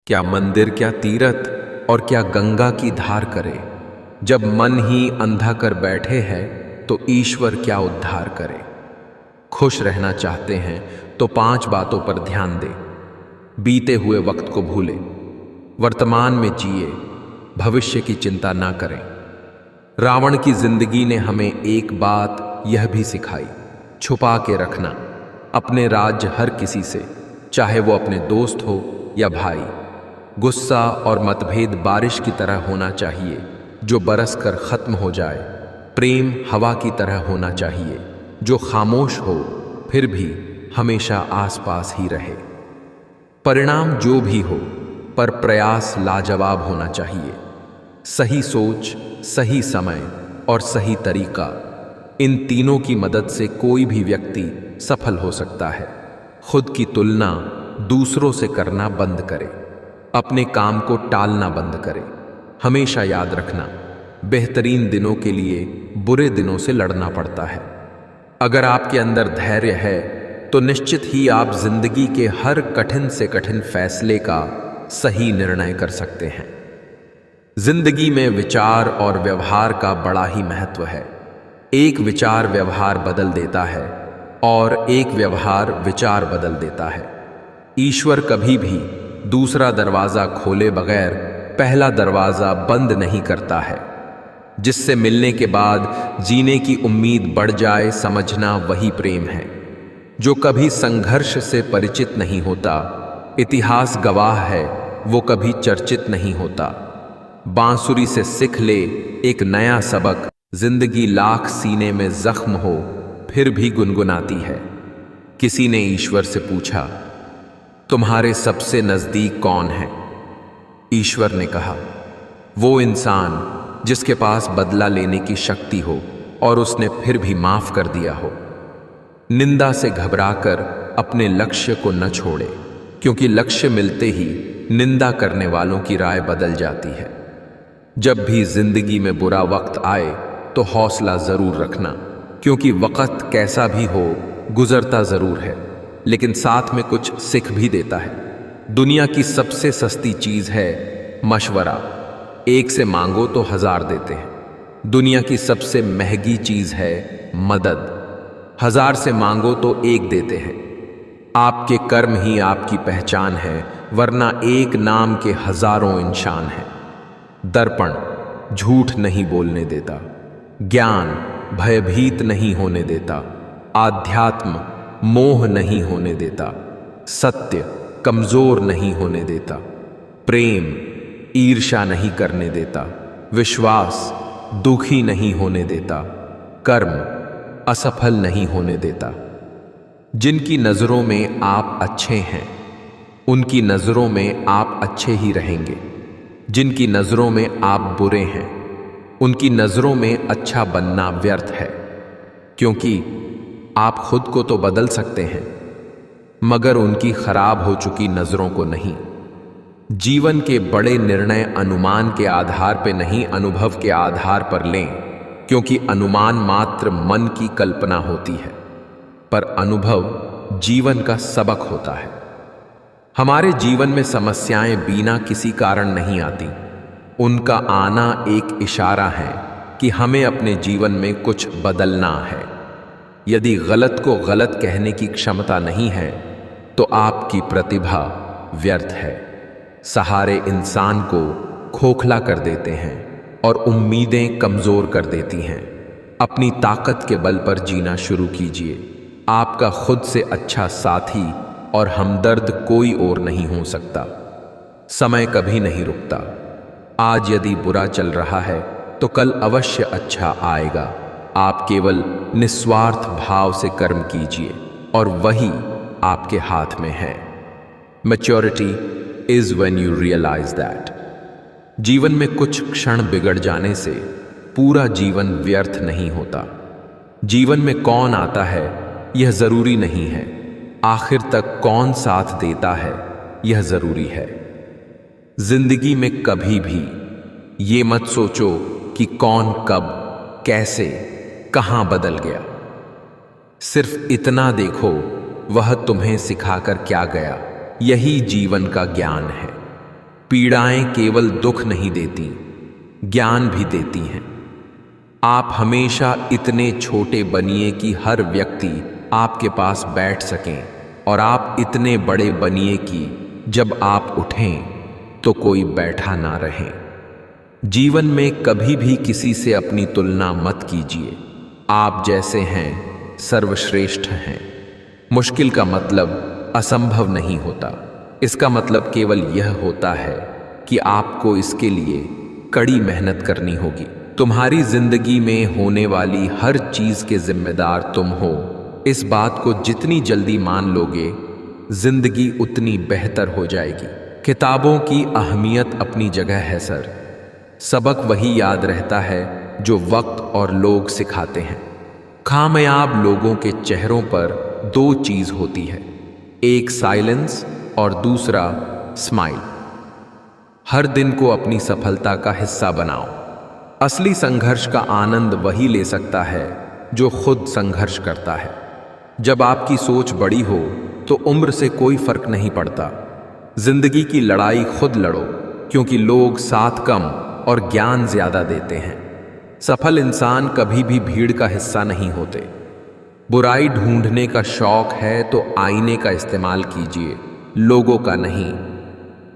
क्या मंदिर, क्या तीरथ और क्या गंगा की धार करे। जब मन ही अंधा कर बैठे है तो ईश्वर क्या उद्धार करे। खुश रहना चाहते हैं तो 5 बातों पर ध्यान दे। बीते हुए वक्त को भूले, वर्तमान में जिए, भविष्य की चिंता ना करें। रावण की जिंदगी ने हमें एक बात यह भी सिखाई, छुपा के रखना अपने राज हर किसी से, चाहे वो अपने दोस्त हो या भाई। गुस्सा और मतभेद बारिश की तरह होना चाहिए जो बरस कर खत्म हो जाए। प्रेम हवा की तरह होना चाहिए जो खामोश हो फिर भी हमेशा आसपास ही रहे। परिणाम जो भी हो पर प्रयास लाजवाब होना चाहिए। सही सोच, सही समय और सही तरीका, इन तीनों की मदद से कोई भी व्यक्ति सफल हो सकता है। खुद की तुलना दूसरों से करना बंद करे, अपने काम को टालना बंद करे। हमेशा याद रखना, बेहतरीन दिनों के लिए बुरे दिनों से लड़ना पड़ता है। अगर आपके अंदर धैर्य है तो निश्चित ही आप जिंदगी के हर कठिन से कठिन फैसले का सही निर्णय कर सकते हैं। जिंदगी में विचार और व्यवहार का बड़ा ही महत्व है। एक विचार व्यवहार बदल देता है और एक व्यवहार विचार बदल देता है। ईश्वर कभी भी दूसरा दरवाजा खोले बगैर पहला दरवाजा बंद नहीं करता है। जिससे मिलने के बाद जीने की उम्मीद बढ़ जाए, समझना वही प्रेम है। जो कभी संघर्ष से परिचित नहीं होता, इतिहास गवाह है वो कभी चर्चित नहीं होता। बांसुरी से सीख ले एक नया सबक, जिंदगी लाख सीने में जख्म हो फिर भी गुनगुनाती है। किसी ने ईश्वर से पूछा, तुम्हारे सबसे नजदीक कौन है? ईश्वर ने कहा, वो इंसान जिसके पास बदला लेने की शक्ति हो और उसने फिर भी माफ कर दिया हो। निंदा से घबराकर अपने लक्ष्य को न छोड़े, क्योंकि लक्ष्य मिलते ही निंदा करने वालों की राय बदल जाती है। जब भी जिंदगी में बुरा वक्त आए तो हौसला जरूर रखना, क्योंकि वक्त कैसा भी हो गुजरता जरूर है, लेकिन साथ में कुछ सिख भी देता है। दुनिया की सबसे सस्ती चीज है मशवरा, एक से मांगो तो 1000 देते हैं। दुनिया की सबसे महंगी चीज है मदद, 1000 से मांगो तो 1 देते हैं। आपके कर्म ही आपकी पहचान है, वरना एक नाम के हजारों इंसान हैं। दर्पण झूठ नहीं बोलने देता, ज्ञान भयभीत नहीं होने देता, आध्यात्म मोह नहीं होने देता, सत्य कमजोर नहीं होने देता, प्रेम ईर्ष्या नहीं करने देता, विश्वास दुखी नहीं होने देता, कर्म असफल नहीं होने देता। जिनकी नजरों में आप अच्छे हैं उनकी नजरों में आप अच्छे ही रहेंगे। जिनकी नजरों में आप बुरे हैं उनकी नजरों में अच्छा बनना व्यर्थ है, क्योंकि आप खुद को तो बदल सकते हैं मगर उनकी खराब हो चुकी नजरों को नहीं। जीवन के बड़े निर्णय अनुमान के आधार पर नहीं, अनुभव के आधार पर लें, क्योंकि अनुमान मात्र मन की कल्पना होती है, पर अनुभव जीवन का सबक होता है। हमारे जीवन में समस्याएं बिना किसी कारण नहीं आती, उनका आना एक इशारा है कि हमें अपने जीवन में कुछ बदलना है। यदि गलत को गलत कहने की क्षमता नहीं है तो आपकी प्रतिभा व्यर्थ है। सहारे इंसान को खोखला कर देते हैं और उम्मीदें कमजोर कर देती हैं। अपनी ताकत के बल पर जीना शुरू कीजिए। आपका खुद से अच्छा साथी और हमदर्द कोई और नहीं हो सकता। समय कभी नहीं रुकता। आज यदि बुरा चल रहा है तो कल अवश्य अच्छा आएगा। आप केवल निस्वार्थ भाव से कर्म कीजिए और वही आपके हाथ में है। Maturity is when you realise that. जीवन में कुछ क्षण बिगड़ जाने से पूरा जीवन व्यर्थ नहीं होता। जीवन में कौन आता है यह जरूरी नहीं है, आखिर तक कौन साथ देता है यह जरूरी है। जिंदगी में कभी भी ये मत सोचो कि कौन कब कैसे कहां बदल गया। सिर्फ इतना देखो वह तुम्हें सिखाकर क्या गया। यही जीवन का ज्ञान है। पीड़ाएं केवल दुख नहीं देती, ज्ञान भी देती हैं। आप हमेशा इतने छोटे बनिए कि हर व्यक्ति आपके पास बैठ सकें, और आप इतने बड़े बनिए कि जब आप उठें तो कोई बैठा ना रहे। जीवन में कभी भी किसी से अपनी तुलना मत कीजिए। आप जैसे हैं सर्वश्रेष्ठ हैं। मुश्किल का मतलब असंभव नहीं होता, इसका मतलब केवल यह होता है कि आपको इसके लिए कड़ी मेहनत करनी होगी। तुम्हारी जिंदगी में होने वाली हर चीज के जिम्मेदार तुम हो। इस बात को जितनी जल्दी मान लोगे, जिंदगी उतनी बेहतर हो जाएगी। किताबों की अहमियत अपनी जगह है सर। सबक वही याद रहता है जो वक्त और लोग सिखाते हैं। कामयाब लोगों के चेहरों पर दो चीज होती है, एक साइलेंस और दूसरा स्माइल। हर दिन को अपनी सफलता का हिस्सा बनाओ। असली संघर्ष का आनंद वही ले सकता है जो खुद संघर्ष करता है। जब आपकी सोच बड़ी हो तो उम्र से कोई फर्क नहीं पड़ता। जिंदगी की लड़ाई खुद लड़ो, क्योंकि लोग साथ कम और ज्ञान ज्यादा देते हैं। सफल इंसान कभी भी भीड़ का हिस्सा नहीं होते। बुराई ढूंढने का शौक है तो आईने का इस्तेमाल कीजिए, लोगों का नहीं।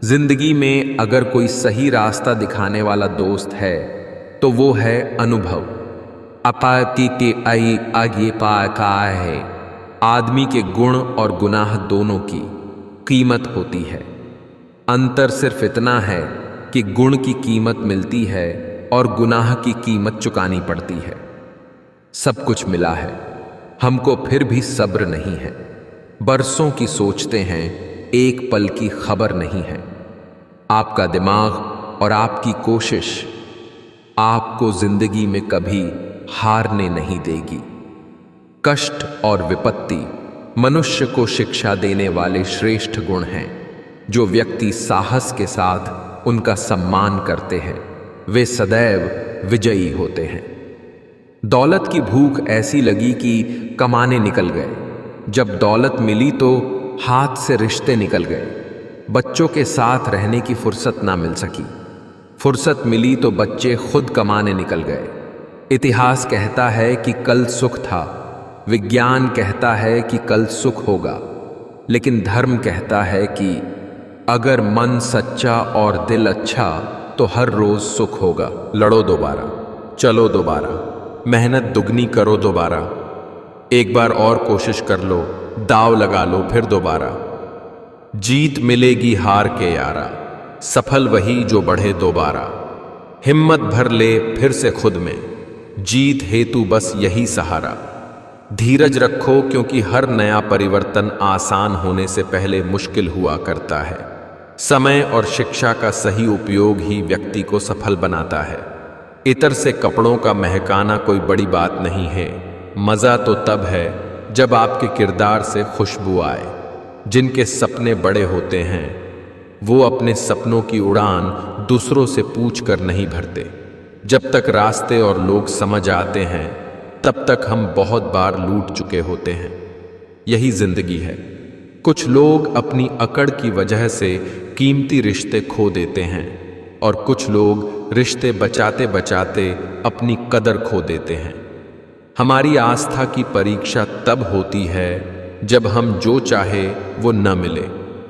जिंदगी में अगर कोई सही रास्ता दिखाने वाला दोस्त है तो वो है अनुभव। अपाती के आई आगे पा का है। आदमी के गुण और गुनाह दोनों की कीमत होती है। अंतर सिर्फ इतना है कि गुण की कीमत मिलती है और गुनाह की कीमत चुकानी पड़ती है। सब कुछ मिला है, हमको फिर भी सब्र नहीं है। बरसों की सोचते हैं, एक पल की खबर नहीं है। आपका दिमाग और आपकी कोशिश आपको जिंदगी में कभी हारने नहीं देगी। कष्ट और विपत्ति मनुष्य को शिक्षा देने वाले श्रेष्ठ गुण हैं। जो व्यक्ति साहस के साथ उनका सम्मान करते हैं, वे सदैव विजयी होते हैं। दौलत की भूख ऐसी लगी कि कमाने निकल गए। जब दौलत मिली तो हाथ से रिश्ते निकल गए। बच्चों के साथ रहने की फुर्सत ना मिल सकी। फुर्सत मिली तो बच्चे खुद कमाने निकल गए। इतिहास कहता है कि कल सुख था, विज्ञान कहता है कि कल सुख होगा, लेकिन धर्म कहता है कि अगर मन सच्चा और दिल अच्छा तो हर रोज सुख होगा। लड़ो दोबारा, चलो दोबारा, मेहनत दुगनी करो दोबारा। एक बार और कोशिश कर लो, दाव लगा लो फिर दोबारा। जीत मिलेगी हार के यारा, सफल वही जो बढ़े दोबारा। हिम्मत भर ले फिर से खुद में, जीत हेतु बस यही सहारा। धीरज रखो, क्योंकि हर नया परिवर्तन आसान होने से पहले मुश्किल हुआ करता है। समय और शिक्षा का सही उपयोग ही व्यक्ति को सफल बनाता है। इत्र से कपड़ों का महकाना कोई बड़ी बात नहीं है। मजा तो तब है जब आपके किरदार से खुशबू आए। जिनके सपने बड़े होते हैं वो अपने सपनों की उड़ान दूसरों से पूछ कर नहीं भरते। जब तक रास्ते और लोग समझ आते हैं तब तक हम बहुत बार लूट चुके होते हैं। यही जिंदगी है। कुछ लोग अपनी अकड़ की वजह से कीमती रिश्ते खो देते हैं, और कुछ लोग रिश्ते बचाते बचाते अपनी कदर खो देते हैं। हमारी आस्था की परीक्षा तब होती है जब हम जो चाहे वो न मिले,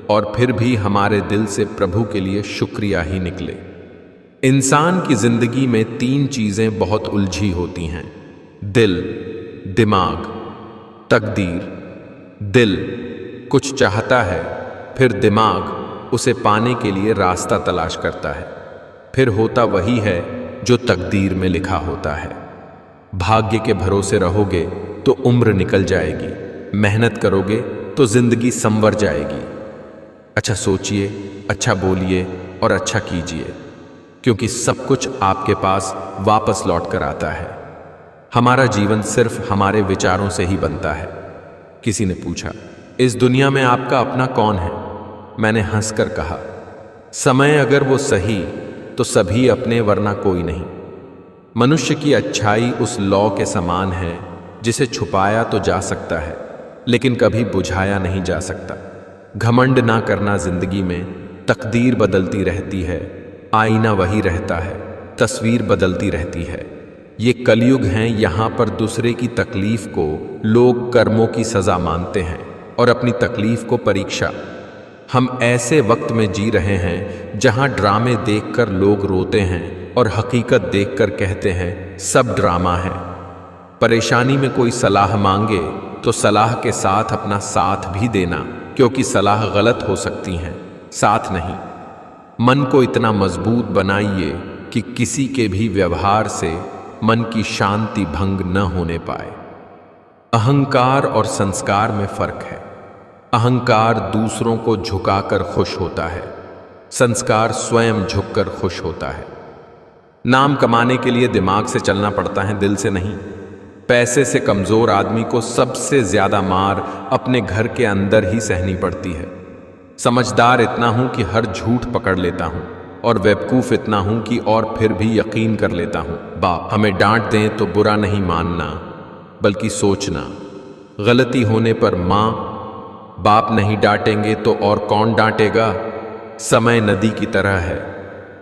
और फिर भी हमारे दिल से प्रभु के लिए शुक्रिया ही निकले। इंसान की जिंदगी में तीन चीजें बहुत उलझी होती हैं, दिल, दिमाग, तकदीर। दिल कुछ चाहता है, फिर दिमाग उसे पाने के लिए रास्ता तलाश करता है, फिर होता वही है जो तकदीर में लिखा होता है। भाग्य के भरोसे रहोगे तो उम्र निकल जाएगी, मेहनत करोगे तो जिंदगी संवर जाएगी। अच्छा सोचिए, अच्छा बोलिए और अच्छा कीजिए, क्योंकि सब कुछ आपके पास वापस लौट कर आता है। हमारा जीवन सिर्फ हमारे विचारों से ही बनता है। किसी ने पूछा, इस दुनिया में आपका अपना कौन है? मैंने हंसकर कहा, समय अगर वो सही तो सभी अपने, वरना कोई नहीं। मनुष्य की अच्छाई उस लौ के समान है जिसे छुपाया तो जा सकता है, लेकिन कभी बुझाया नहीं जा सकता। घमंड ना करना जिंदगी में, तकदीर बदलती रहती है, आईना वही रहता है, तस्वीर बदलती रहती है। ये कलयुग हैं, यहाँ पर दूसरे की तकलीफ को लोग कर्मों की सजा मानते हैं और अपनी तकलीफ को परीक्षा। हम ऐसे वक्त में जी रहे हैं जहाँ ड्रामे देखकर लोग रोते हैं और हकीकत देखकर कहते हैं सब ड्रामा है। परेशानी में कोई सलाह मांगे तो सलाह के साथ अपना साथ भी देना, क्योंकि सलाह गलत हो सकती है, साथ नहीं। मन को इतना मजबूत बनाइए कि किसी के भी व्यवहार से मन की शांति भंग न होने पाए। अहंकार और संस्कार में फर्क है। अहंकार दूसरों को झुकाकर खुश होता है, संस्कार स्वयं झुककर खुश होता है। नाम कमाने के लिए दिमाग से चलना पड़ता है, दिल से नहीं। पैसे से कमजोर आदमी को सबसे ज्यादा मार अपने घर के अंदर ही सहनी पड़ती है। समझदार इतना हूं कि हर झूठ पकड़ लेता हूं और बेवकूफ इतना हूं कि और फिर भी यकीन कर लेता हूं। बाप हमें डांट दें तो बुरा नहीं मानना, बल्कि सोचना। गलती होने पर मां बाप नहीं डांटेंगे तो और कौन डांटेगा। समय नदी की तरह है,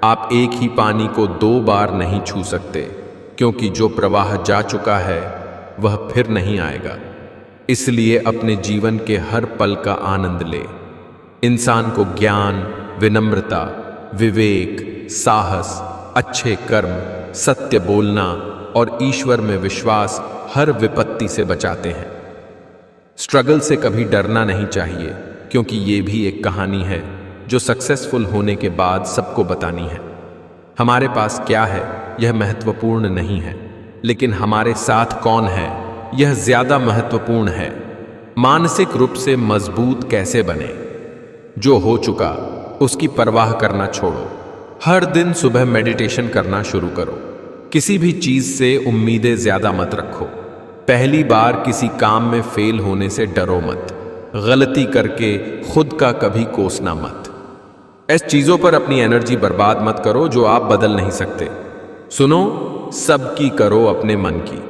आप एक ही पानी को 2 बार नहीं छू सकते, क्योंकि जो प्रवाह जा चुका है वह फिर नहीं आएगा। इसलिए अपने जीवन के हर पल का आनंद ले। इंसान को ज्ञान, विनम्रता, विवेक, साहस, अच्छे कर्म, सत्य बोलना और ईश्वर में विश्वास हर विपत्ति से बचाते हैं। स्ट्रगल से कभी डरना नहीं चाहिए, क्योंकि ये भी एक कहानी है जो सक्सेसफुल होने के बाद सबको बतानी है। हमारे पास क्या है यह महत्वपूर्ण नहीं है, लेकिन हमारे साथ कौन है यह ज्यादा महत्वपूर्ण है। मानसिक रूप से मजबूत कैसे बने? जो हो चुका उसकी परवाह करना छोड़ो। हर दिन सुबह मेडिटेशन करना शुरू करो। किसी भी चीज से उम्मीदें ज्यादा मत रखो। पहली बार किसी काम में फेल होने से डरो मत। गलती करके खुद का कभी कोसना मत। ऐसी चीजों पर अपनी एनर्जी बर्बाद मत करो जो आप बदल नहीं सकते। सुनो, सबकी करो अपने मन की।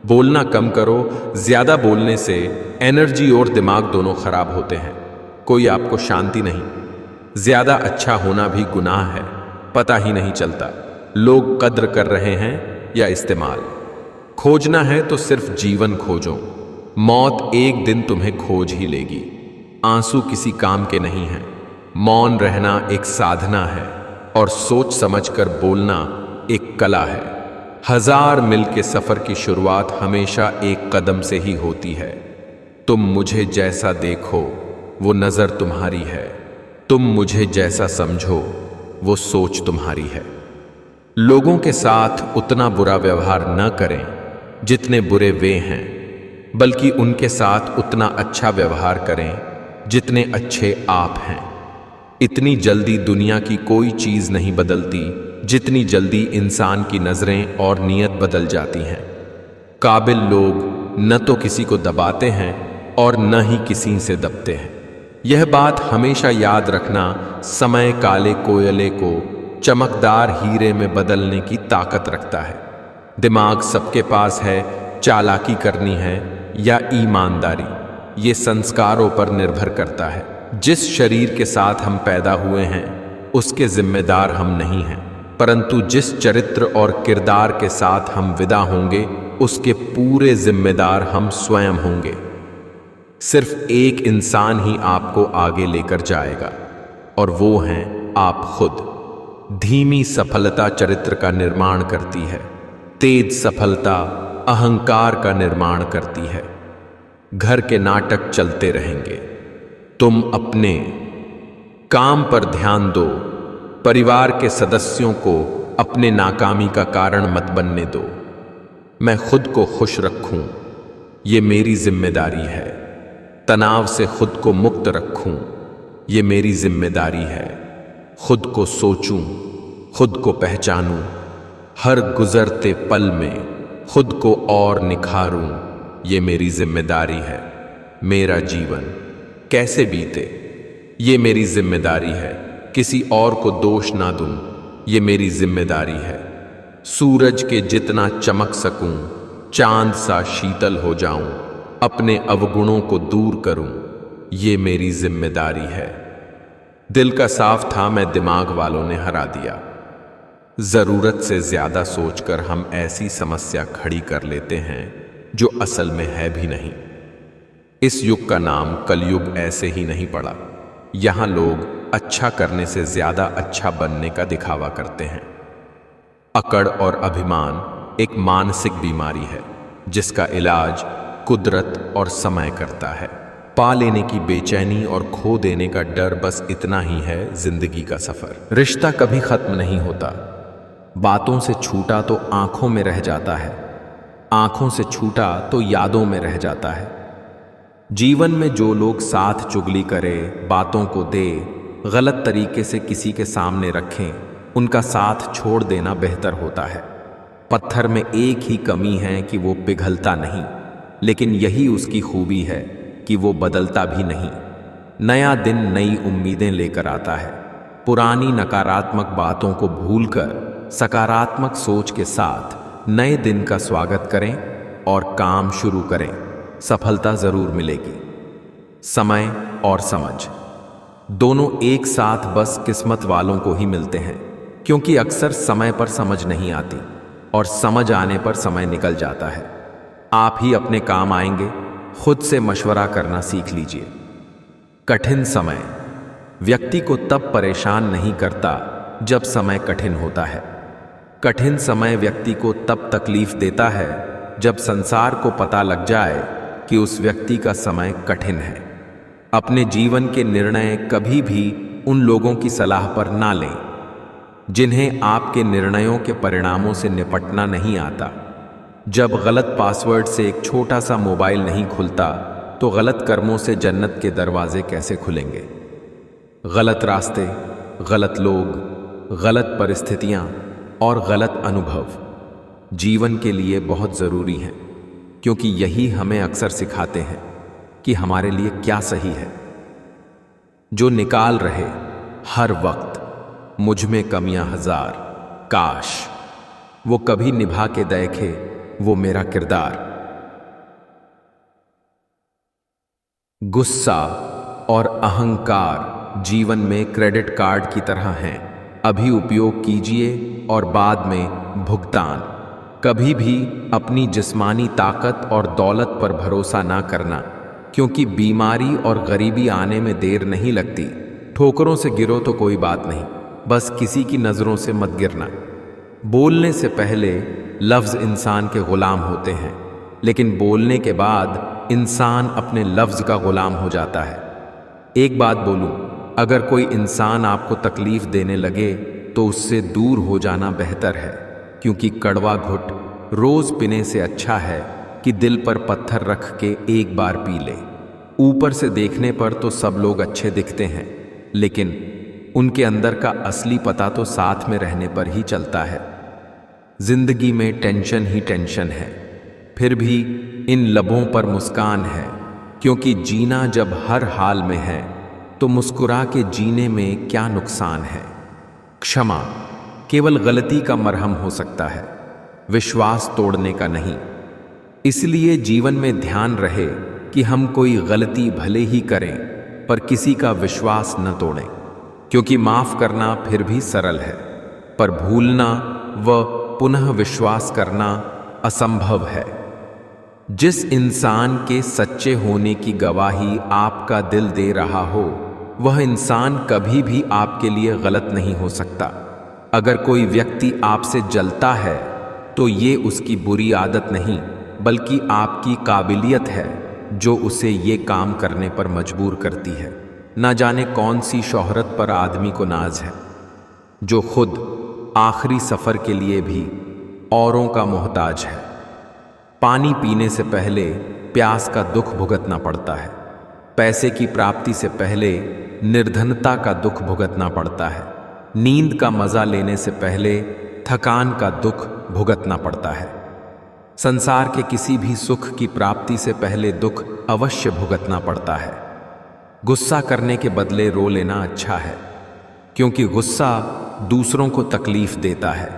बोलना कम करो, ज्यादा बोलने से एनर्जी और दिमाग दोनों खराब होते हैं। कोई आपको शांति नहीं। ज्यादा अच्छा होना भी गुनाह है, पता ही नहीं चलता। लोग कद्र कर रहे हैं या इस्तेमाल। खोजना है तो सिर्फ जीवन खोजो। मौत एक दिन तुम्हें खोज ही लेगी। आंसू किसी काम के नहीं हैं। मौन रहना एक साधना है और सोच समझकर बोलना एक कला है। 1000 मील के सफर की शुरुआत हमेशा एक कदम से ही होती है। तुम मुझे जैसा देखो वो नजर तुम्हारी है। तुम मुझे जैसा समझो वो सोच तुम्हारी है। लोगों के साथ उतना बुरा व्यवहार न करें जितने बुरे वे हैं, बल्कि उनके साथ उतना अच्छा व्यवहार करें जितने अच्छे आप हैं। इतनी जल्दी दुनिया की कोई चीज नहीं बदलती जितनी जल्दी इंसान की नजरें और नीयत बदल जाती हैं। काबिल लोग न तो किसी को दबाते हैं और न ही किसी से दबते हैं। यह बात हमेशा याद रखना। समय काले कोयले को चमकदार हीरे में बदलने की ताकत रखता है। दिमाग सबके पास है, चालाकी करनी है या ईमानदारी, ये संस्कारों पर निर्भर करता है। जिस शरीर के साथ हम पैदा हुए हैं उसके जिम्मेदार हम नहीं हैं, परंतु जिस चरित्र और किरदार के साथ हम विदा होंगे उसके पूरे जिम्मेदार हम स्वयं होंगे। सिर्फ एक इंसान ही आपको आगे लेकर जाएगा और वो हैं आप खुद। धीमी सफलता चरित्र का निर्माण करती है, तेज सफलता अहंकार का निर्माण करती है। घर के नाटक चलते रहेंगे, तुम अपने काम पर ध्यान दो। परिवार के सदस्यों को अपने नाकामी का कारण मत बनने दो। मैं खुद को खुश रखूं, ये मेरी जिम्मेदारी है। तनाव से खुद को मुक्त रखूं, ये मेरी जिम्मेदारी है। खुद को सोचूं, खुद को पहचानूं, हर गुजरते पल में खुद को और निखारूं, ये मेरी जिम्मेदारी है। मेरा जीवन कैसे बीते ये मेरी जिम्मेदारी है। किसी और को दोष ना दूं, ये मेरी जिम्मेदारी है। सूरज के जितना चमक सकूं, चांद सा शीतल हो जाऊं, अपने अवगुणों को दूर करूं, ये मेरी जिम्मेदारी है। दिल का साफ था, मैं दिमाग वालों ने हरा दिया। जरूरत से ज्यादा सोचकर हम ऐसी समस्या खड़ी कर लेते हैं जो असल में है भी नहीं। इस युग का नाम कलयुग ऐसे ही नहीं पड़ा। यहां लोग अच्छा करने से ज्यादा अच्छा बनने का दिखावा करते हैं। अकड़ और अभिमान एक मानसिक बीमारी है जिसका इलाज कुदरत और समय करता है। पा लेने की बेचैनी और खो देने का डर, बस इतना ही है जिंदगी का सफर। रिश्ता कभी खत्म नहीं होता। बातों से छूटा तो आंखों में रह जाता है, आंखों से छूटा तो यादों में रह जाता है। जीवन में जो लोग साथ चुगली करे, बातों को दे, गलत तरीके से किसी के सामने रखें, उनका साथ छोड़ देना बेहतर होता है। पत्थर में एक ही कमी है कि वो पिघलता नहीं, लेकिन यही उसकी खूबी है कि वो बदलता भी नहीं। नया दिन नई उम्मीदें लेकर आता है। पुरानी नकारात्मक बातों को भूलकर सकारात्मक सोच के साथ नए दिन का स्वागत करें और काम शुरू करें। सफलता जरूर मिलेगी। समय और समझ दोनों एक साथ बस किस्मत वालों को ही मिलते हैं, क्योंकि अक्सर समय पर समझ नहीं आती और समझ आने पर समय निकल जाता है। आप ही अपने काम आएंगे। खुद से मशवरा करना सीख लीजिए। कठिन समय व्यक्ति को तब परेशान नहीं करता जब समय कठिन होता है। कठिन समय व्यक्ति को तब तकलीफ देता है जब संसार को पता लग जाए कि उस व्यक्ति का समय कठिन है। अपने जीवन के निर्णय कभी भी उन लोगों की सलाह पर ना लें जिन्हें आपके निर्णयों के परिणामों से निपटना नहीं आता। जब गलत पासवर्ड से एक छोटा सा मोबाइल नहीं खुलता, तो गलत कर्मों से जन्नत के दरवाजे कैसे खुलेंगे। गलत रास्ते, गलत लोग, गलत परिस्थितियां और गलत अनुभव जीवन के लिए बहुत जरूरी हैं, क्योंकि यही हमें अक्सर सिखाते हैं कि हमारे लिए क्या सही है। जो निकाल रहे हर वक्त मुझ में कमियां हजार, काश वो कभी निभा के देखे वो मेरा किरदार। गुस्सा और अहंकार जीवन में क्रेडिट कार्ड की तरह हैं। अभी उपयोग कीजिए और बाद में भुगतान। कभी भी अपनी जिस्मानी ताकत और दौलत पर भरोसा ना करना, क्योंकि बीमारी और गरीबी आने में देर नहीं लगती। ठोकरों से गिरो तो कोई बात नहीं, बस किसी की नजरों से मत गिरना। बोलने से पहले लफ्ज इंसान के गुलाम होते हैं, लेकिन बोलने के बाद इंसान अपने लफ्ज का गुलाम हो जाता है। एक बात बोलूं, अगर कोई इंसान आपको तकलीफ देने लगे तो उससे दूर हो जाना बेहतर है, क्योंकि कड़वा घुट रोज पीने से अच्छा है कि दिल पर पत्थर रख के एक बार पी ले। ऊपर से देखने पर तो सब लोग अच्छे दिखते हैं, लेकिन उनके अंदर का असली पता तो साथ में रहने पर ही चलता है। जिंदगी में टेंशन ही टेंशन है, फिर भी इन लबों पर मुस्कान है, क्योंकि जीना जब हर हाल में है तो मुस्कुरा के जीने में क्या नुकसान है। क्षमा केवल गलती का मरहम हो सकता है, विश्वास तोड़ने का नहीं। इसलिए जीवन में ध्यान रहे कि हम कोई गलती भले ही करें पर किसी का विश्वास न तोड़ें, क्योंकि माफ करना फिर भी सरल है, पर भूलना व पुनः विश्वास करना असंभव है। जिस इंसान के सच्चे होने की गवाही आपका दिल दे रहा हो, वह इंसान कभी भी आपके लिए गलत नहीं हो सकता। अगर कोई व्यक्ति आपसे जलता है तो ये उसकी बुरी आदत नहीं, बल्कि आपकी काबिलियत है जो उसे ये काम करने पर मजबूर करती है। ना जाने कौन सी शोहरत पर आदमी को नाज है, जो खुद आखिरी सफर के लिए भी औरों का मोहताज है। पानी पीने से पहले प्यास का दुख भुगतना पड़ता है। पैसे की प्राप्ति से पहले निर्धनता का दुख भुगतना पड़ता है। नींद का मजा लेने से पहले थकान का दुख भुगतना पड़ता है। संसार के किसी भी सुख की प्राप्ति से पहले दुख अवश्य भुगतना पड़ता है। गुस्सा करने के बदले रो लेना अच्छा है, क्योंकि गुस्सा दूसरों को तकलीफ देता है,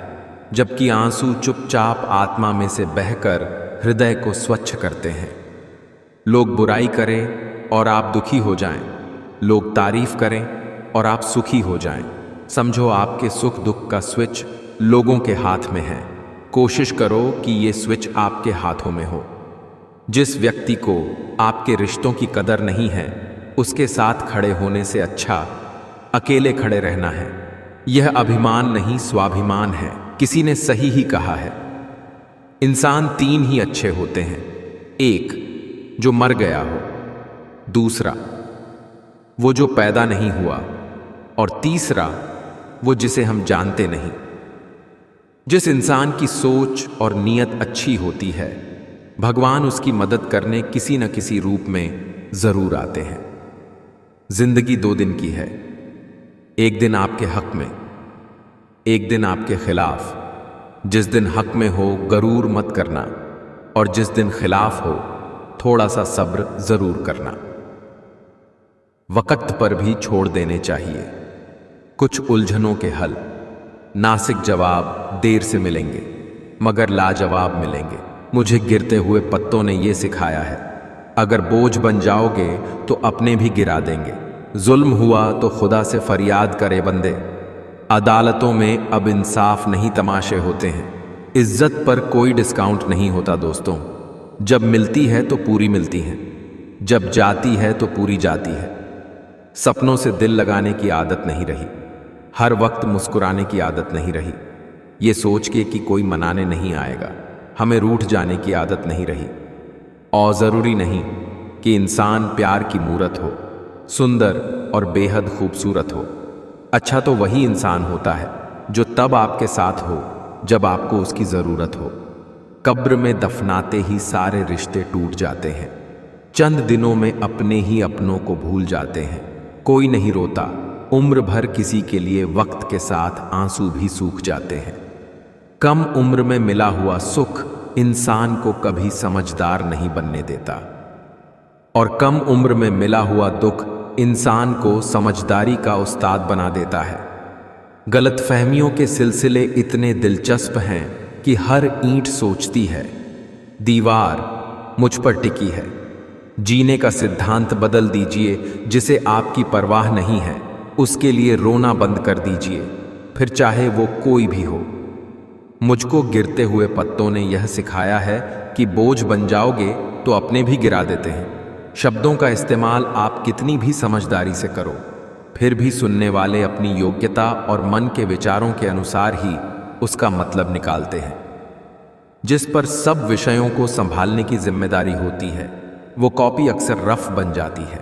जबकि आंसू चुपचाप आत्मा में से बहकर हृदय को स्वच्छ करते हैं। लोग बुराई करें और आप दुखी हो जाएं, लोग तारीफ करें और आप सुखी हो जाएं। समझो आपके सुख दुख का स्विच लोगों के हाथ में है। कोशिश करो कि ये स्विच आपके हाथों में हो। जिस व्यक्ति को आपके रिश्तों की कदर नहीं है, उसके साथ खड़े होने से अच्छा अकेले खड़े रहना है। यह अभिमान नहीं, स्वाभिमान है। किसी ने सही ही कहा है, इंसान 3 ही अच्छे होते हैं। 1 जो मर गया हो, दूसरा वो जो पैदा नहीं हुआ, और तीसरा वो जिसे हम जानते नहीं। जिस इंसान की सोच और नीयत अच्छी होती है, भगवान उसकी मदद करने किसी न किसी रूप में जरूर आते हैं। जिंदगी 2 दिन की है, एक दिन आपके हक में, एक दिन आपके खिलाफ। जिस दिन हक में हो गरूर मत करना, और जिस दिन खिलाफ हो थोड़ा सा सब्र जरूर करना। वक्त पर भी छोड़ देने चाहिए कुछ उलझनों के हल। नासिक जवाब देर से मिलेंगे, मगर लाजवाब मिलेंगे। मुझे गिरते हुए पत्तों ने यह सिखाया है, अगर बोझ बन जाओगे तो अपने भी गिरा देंगे। जुल्म हुआ तो खुदा से फरियाद करे बंदे। अदालतों में अब इंसाफ नहीं तमाशे होते हैं। इज्जत पर कोई डिस्काउंट नहीं होता दोस्तों। जब मिलती है तो पूरी मिलती है, जब जाती है तो पूरी जाती है। सपनों से दिल लगाने की आदत नहीं रही, हर वक्त मुस्कुराने की आदत नहीं रही। ये सोच के कि कोई मनाने नहीं आएगा, हमें रूठ जाने की आदत नहीं रही। और ज़रूरी नहीं कि इंसान प्यार की मूरत हो, सुंदर और बेहद खूबसूरत हो। अच्छा तो वही इंसान होता है जो तब आपके साथ हो जब आपको उसकी ज़रूरत हो। कब्र में दफनाते ही सारे रिश्ते टूट जाते हैं। चंद दिनों में अपने ही अपनों को भूल जाते हैं। कोई नहीं रोता, उम्र भर किसी के लिए वक्त के साथ आंसू भी सूख जाते हैं। कम उम्र में मिला हुआ सुख इंसान को कभी समझदार नहीं बनने देता, और कम उम्र में मिला हुआ दुख इंसान को समझदारी का उस्ताद बना देता है। गलतफहमियों के सिलसिले इतने दिलचस्प हैं कि हर ईंट सोचती है, दीवार मुझ पर टिकी है। जीने का सिद्धांत बदल दीजिए। जिसे आपकी परवाह नहीं है उसके लिए रोना बंद कर दीजिए, फिर चाहे वो कोई भी हो। मुझको गिरते हुए पत्तों ने यह सिखाया है कि बोझ बन जाओगे तो अपने भी गिरा देते हैं। शब्दों का इस्तेमाल आप कितनी भी समझदारी से करो, फिर भी सुनने वाले अपनी योग्यता और मन के विचारों के अनुसार ही उसका मतलब निकालते हैं। जिस पर सब विषयों को संभालने की जिम्मेदारी होती है, वो कॉपी अक्सर रफ बन जाती है।